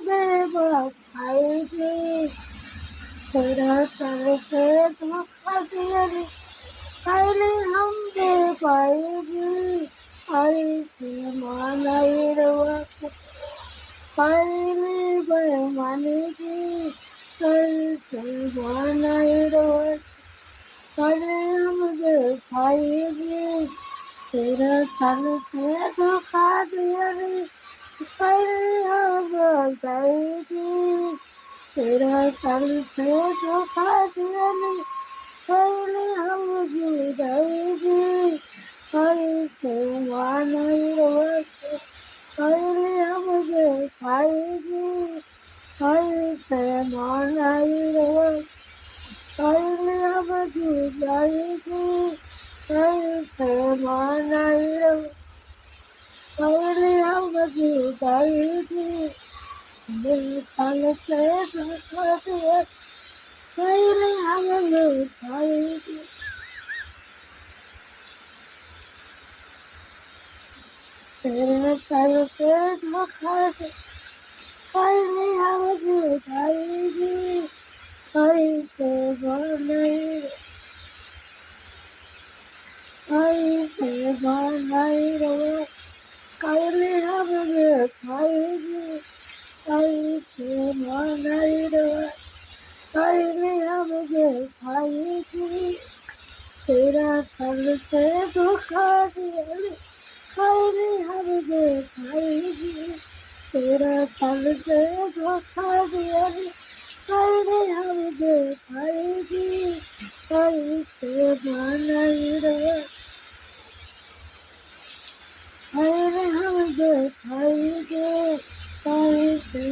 बेवफाई तेरा चलते धोखा दिया रे पहले हम दे पाएगी ऐसे मानाई रवा पहले बेमानी की ऐसे मानाई रवा पहले हम दे पाएगी तेरा चलते धोखा दिया रे पहले हम जाएगी तेरा चलते धोखा दिया रे पहले हम जाएगी ऐसे मानाई रवा पहले हम खाएगी ऐसे मानाई रवा पहले हम जाएगी ऐसे मानाई रवा पहले हम जाएगी दिल तल से धोखा दिया पहले हम जाएगी तेरे तल से धोखा दिया पहले हम जाएगी ऐसे मानाई ऐसे मानाई रवा पहले हम खाएगी ऐसे मानाई रवा पहले हम खाएगी तेरा फल से धोखा दिया पहले हम खाएगी तेरा फल से धोखा दिया पहले हम खाएगी ऐसे मानाई रवा पहले हम खाएगी ऐसे